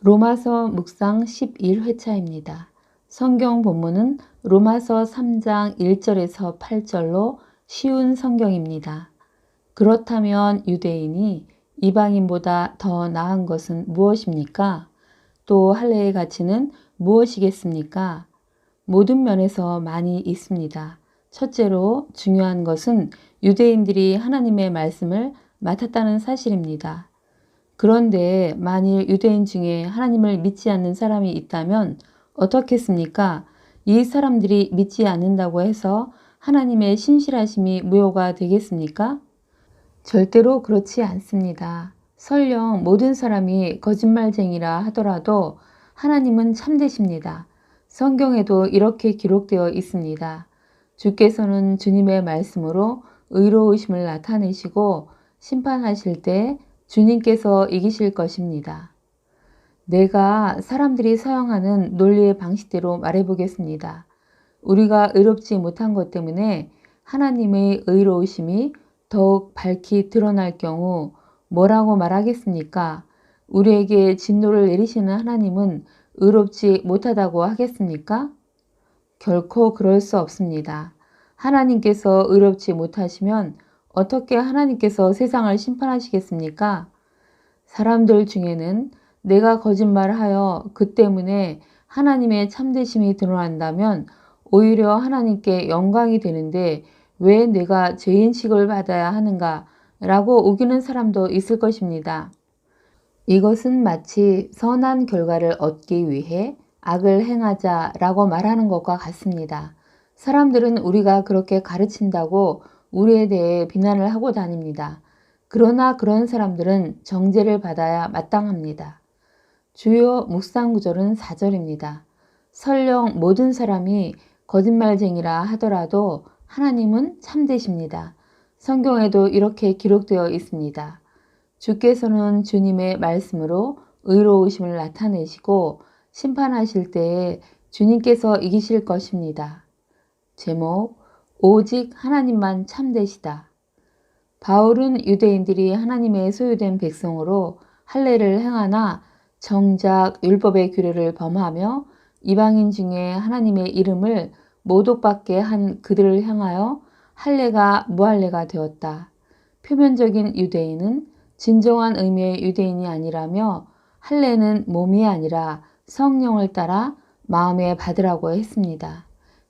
로마서 묵상 11회차입니다. 성경 본문은 로마서 3장 1절에서 8절로 쉬운 성경입니다. 그렇다면 유대인이 이방인보다 더 나은 것은 무엇입니까? 또 할례의 가치는 무엇이겠습니까? 모든 면에서 많이 있습니다. 첫째로 중요한 것은 유대인들이 하나님의 말씀을 맡았다는 사실입니다. 그런데 만일 유대인 중에 하나님을 믿지 않는 사람이 있다면 어떻겠습니까? 이 사람들이 믿지 않는다고 해서 하나님의 신실하심이 무효가 되겠습니까? 절대로 그렇지 않습니다. 설령 모든 사람이 거짓말쟁이라 하더라도 하나님은 참되십니다. 성경에도 이렇게 기록되어 있습니다. 주께서는 주님의 말씀으로 의로우심을 나타내시고 심판하실 때 주님께서 이기실 것입니다. 내가 사람들이 사용하는 논리의 방식대로 말해보겠습니다. 우리가 의롭지 못한 것 때문에 하나님의 의로우심이 더욱 밝히 드러날 경우 뭐라고 말하겠습니까? 우리에게 진노를 내리시는 하나님은 의롭지 못하다고 하겠습니까? 결코 그럴 수 없습니다. 하나님께서 의롭지 못하시면 어떻게 하나님께서 세상을 심판하시겠습니까? 사람들 중에는 내가 거짓말하여 그 때문에 하나님의 참되심이 드러난다면 오히려 하나님께 영광이 되는데 왜 내가 죄인식을 받아야 하는가 라고 우기는 사람도 있을 것입니다. 이것은 마치 선한 결과를 얻기 위해 악을 행하자라고 말하는 것과 같습니다. 사람들은 우리가 그렇게 가르친다고 우리에 대해 비난을 하고 다닙니다. 그러나 그런 사람들은 정죄를 받아야 마땅합니다. 주요 묵상 구절은 4절입니다. 설령 모든 사람이 거짓말쟁이라 하더라도 하나님은 참되십니다. 성경에도 이렇게 기록되어 있습니다. 주께서는 주님의 말씀으로 의로우심을 나타내시고 심판하실 때에 주님께서 이기실 것입니다. 제목, 오직 하나님만 참되시다. 바울은 유대인들이 하나님의 소유된 백성으로 할례를 행하나 정작 율법의 규례를 범하며 이방인 중에 하나님의 이름을 모독받게 한 그들을 향하여 할례가 무할례가 되었다. 표면적인 유대인은 진정한 의미의 유대인이 아니라며 할례는 몸이 아니라 성령을 따라 마음에 받으라고 했습니다.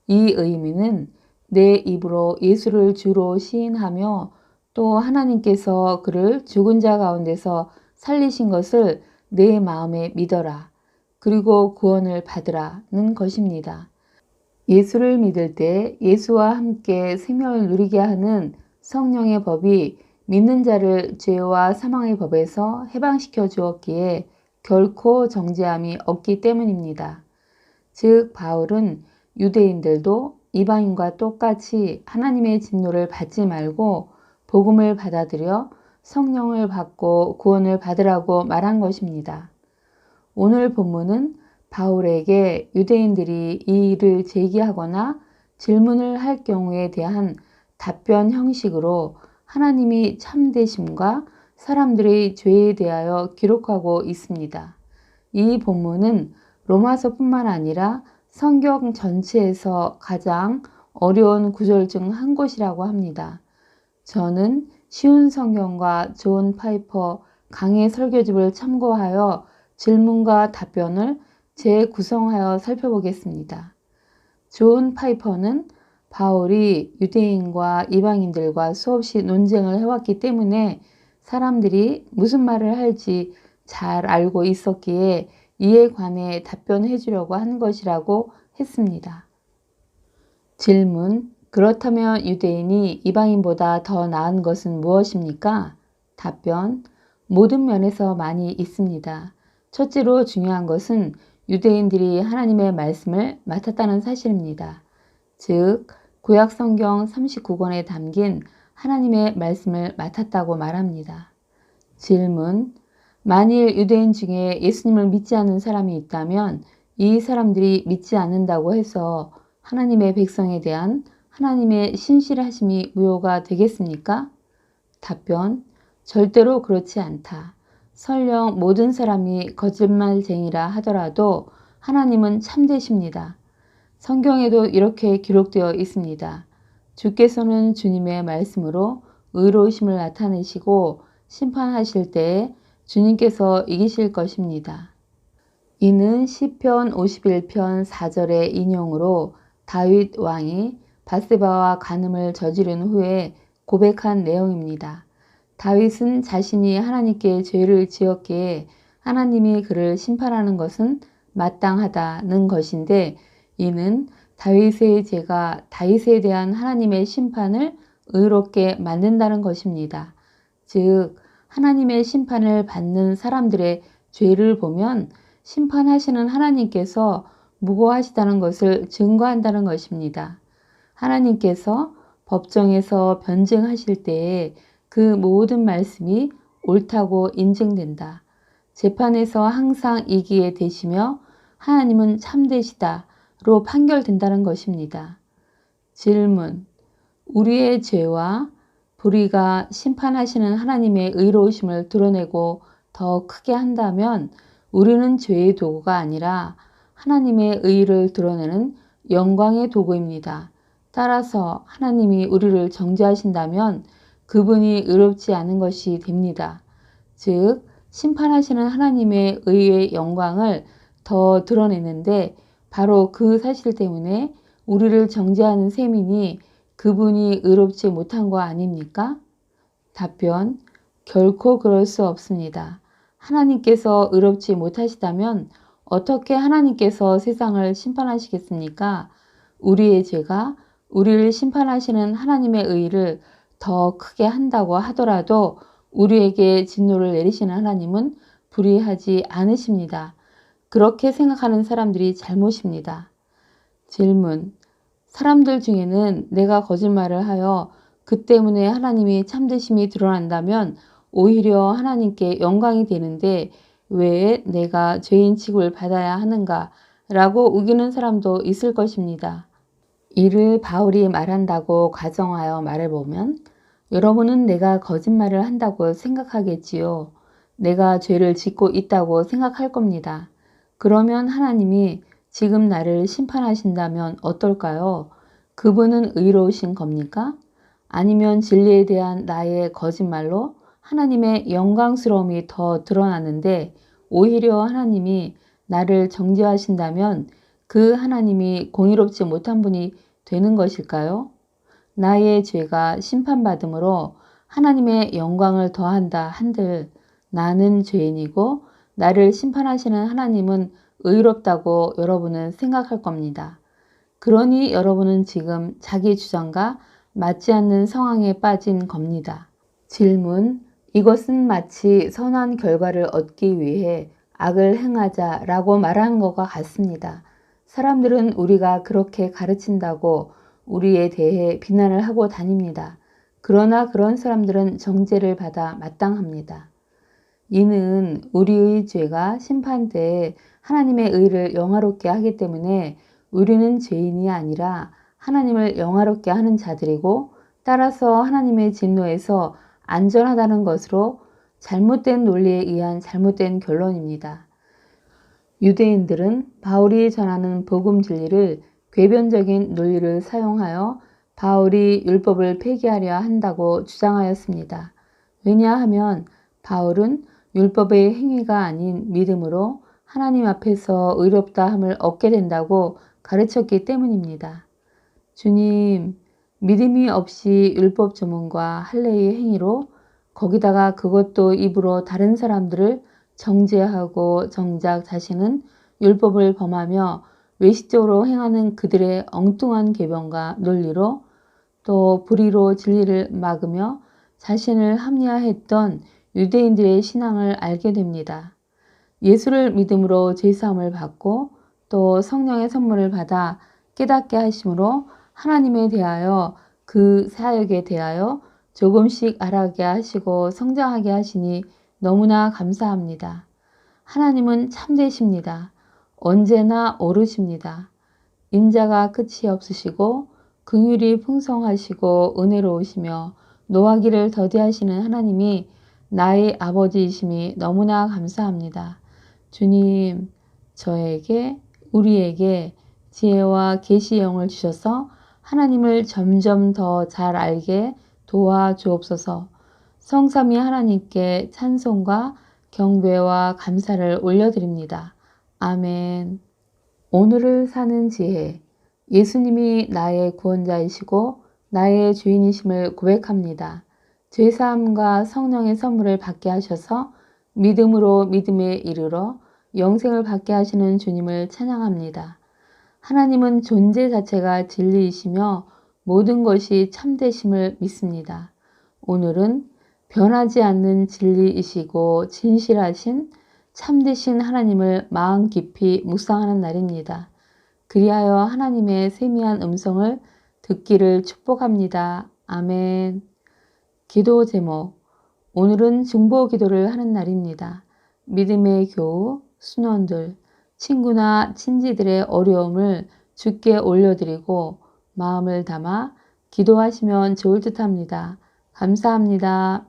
이 의미는 내 입으로 예수를 주로 시인하며 또 하나님께서 그를 죽은 자 가운데서 살리신 것을 내 마음에 믿어라. 그리고 구원을 받으라는 것입니다. 예수를 믿을 때 예수와 함께 생명을 누리게 하는 성령의 법이 믿는 자를 죄와 사망의 법에서 해방시켜 주었기에 결코 정죄함이 없기 때문입니다. 즉 바울은 유대인들도 이방인과 똑같이 하나님의 진노를 받지 말고 복음을 받아들여 성령을 받고 구원을 받으라고 말한 것입니다. 오늘 본문은 바울에게 유대인들이 이 일을 제기하거나 질문을 할 경우에 대한 답변 형식으로 하나님이 참되심과 사람들의 죄에 대하여 기록하고 있습니다. 이 본문은 로마서뿐만 아니라 성경 전체에서 가장 어려운 구절 중 한 곳이라고 합니다. 저는 쉬운 성경과 존 파이퍼 강해 설교집을 참고하여 질문과 답변을 재구성하여 살펴보겠습니다. 존 파이퍼는 바울이 유대인과 이방인들과 수없이 논쟁을 해왔기 때문에 사람들이 무슨 말을 할지 잘 알고 있었기에 이에 관해 답변해 주려고 한 것이라고 했습니다. 질문: 그렇다면 유대인이 이방인보다 더 나은 것은 무엇입니까? 답변: 모든 면에서 많이 있습니다. 첫째로 중요한 것은 유대인들이 하나님의 말씀을 맡았다는 사실입니다. 즉, 구약 성경 39권에 담긴 하나님의 말씀을 맡았다고 말합니다. 질문: 만일 유대인 중에 예수님을 믿지 않는 사람이 있다면 이 사람들이 믿지 않는다고 해서 하나님의 백성에 대한 하나님의 신실하심이 무효가 되겠습니까? 답변: 절대로 그렇지 않다. 설령 모든 사람이 거짓말쟁이라 하더라도 하나님은 참되십니다. 성경에도 이렇게 기록되어 있습니다. 주께서는 주님의 말씀으로 의로우심을 나타내시고 심판하실 때에 주님께서 이기실 것입니다. 이는 시편 51편 4절의 인용으로 다윗 왕이 밧세바와 간음을 저지른 후에 고백한 내용입니다. 다윗은 자신이 하나님께 죄를 지었기에 하나님이 그를 심판하는 것은 마땅하다는 것인데, 이는 다윗의 죄가 다윗에 대한 하나님의 심판을 의롭게 만든다는 것입니다. 즉, 하나님의 심판을 받는 사람들의 죄를 보면 심판하시는 하나님께서 무고하시다는 것을 증거한다는 것입니다. 하나님께서 법정에서 변증하실 때에 그 모든 말씀이 옳다고 인증된다. 재판에서 항상 이기게 되시며 하나님은 참되시다로 판결된다는 것입니다. 질문: 우리의 죄와 불의가 심판하시는 하나님의 의로우심을 드러내고 더 크게 한다면 우리는 죄의 도구가 아니라 하나님의 의를 드러내는 영광의 도구입니다. 따라서 하나님이 우리를 정죄하신다면 그분이 의롭지 않은 것이 됩니다. 즉, 심판하시는 하나님의 의의 영광을 더 드러내는데 바로 그 사실 때문에 우리를 정죄하는 셈이니 그분이 의롭지 못한 거 아닙니까? 답변: 결코 그럴 수 없습니다. 하나님께서 의롭지 못하시다면 어떻게 하나님께서 세상을 심판하시겠습니까? 우리의 죄가 우리를 심판하시는 하나님의 의를 더 크게 한다고 하더라도 우리에게 진노를 내리시는 하나님은 불의하지 않으십니다. 그렇게 생각하는 사람들이 잘못입니다. 질문: 사람들 중에는 내가 거짓말을 하여 그 때문에 하나님이 참되심이 드러난다면 오히려 하나님께 영광이 되는데 왜 내가 죄인 취급을 받아야 하는가? 라고 우기는 사람도 있을 것입니다. 이를 바울이 말한다고 가정하여 말해보면 여러분은 내가 거짓말을 한다고 생각하겠지요. 내가 죄를 짓고 있다고 생각할 겁니다. 그러면 하나님이 지금 나를 심판하신다면 어떨까요? 그분은 의로우신 겁니까? 아니면 진리에 대한 나의 거짓말로 하나님의 영광스러움이 더 드러나는데 오히려 하나님이 나를 정죄하신다면 그 하나님이 공의롭지 못한 분이 되는 것일까요? 나의 죄가 심판받음으로 하나님의 영광을 더한다 한들 나는 죄인이고 나를 심판하시는 하나님은 의롭다고 여러분은 생각할 겁니다. 그러니 여러분은 지금 자기 주장과 맞지 않는 상황에 빠진 겁니다. 질문: 이것은 마치 선한 결과를 얻기 위해 악을 행하자라고 말하는 것과 같습니다. 사람들은 우리가 그렇게 가르친다고 우리에 대해 비난을 하고 다닙니다. 그러나 그런 사람들은 정죄를 받아 마땅합니다. 이는 우리의 죄가 심판 때에 하나님의 의를 영화롭게 하기 때문에 우리는 죄인이 아니라 하나님을 영화롭게 하는 자들이고 따라서 하나님의 진노에서 안전하다는 것으로 잘못된 논리에 의한 잘못된 결론입니다. 유대인들은 바울이 전하는 복음 진리를 궤변적인 논리를 사용하여 바울이 율법을 폐기하려 한다고 주장하였습니다. 왜냐하면 바울은 율법의 행위가 아닌 믿음으로 하나님 앞에서 의롭다 함을 얻게 된다고 가르쳤기 때문입니다. 주님, 믿음이 없이 율법 조문과 할례의 행위로 거기다가 그것도 입으로 다른 사람들을 정죄하고 정작 자신은 율법을 범하며 외식적으로 행하는 그들의 엉뚱한 궤변과 논리로 또 불의로 진리를 막으며 자신을 합리화했던 유대인들의 신앙을 알게 됩니다. 예수를 믿음으로 죄사함을 받고 또 성령의 선물을 받아 깨닫게 하심으로 하나님에 대하여 그 사역에 대하여 조금씩 알아가게 하시고 성장하게 하시니 너무나 감사합니다. 하나님은 참되십니다. 언제나 옳으십니다. 인자가 끝이 없으시고 긍휼이 풍성하시고 은혜로우시며 노하기를 더디하시는 하나님이 나의 아버지이심이 너무나 감사합니다. 주님, 저에게, 우리에게 지혜와 계시의 영을 주셔서 하나님을 점점 더 잘 알게 도와주옵소서. 성삼위 하나님께 찬송과 경배와 감사를 올려드립니다. 아멘. 오늘을 사는 지혜. 예수님이 나의 구원자이시고 나의 주인이심을 고백합니다. 죄사함과 성령의 선물을 받게 하셔서 믿음으로 믿음에 이르러 영생을 받게 하시는 주님을 찬양합니다. 하나님은 존재 자체가 진리이시며 모든 것이 참되심을 믿습니다. 오늘은 변하지 않는 진리이시고 진실하신 참되신 하나님을 마음 깊이 묵상하는 날입니다. 그리하여 하나님의 세미한 음성을 듣기를 축복합니다. 아멘. 기도 제목. 오늘은 중보 기도를 하는 날입니다. 믿음의 교우, 순원들, 친구나 친지들의 어려움을 주께 올려드리고 마음을 담아 기도하시면 좋을 듯합니다. 감사합니다.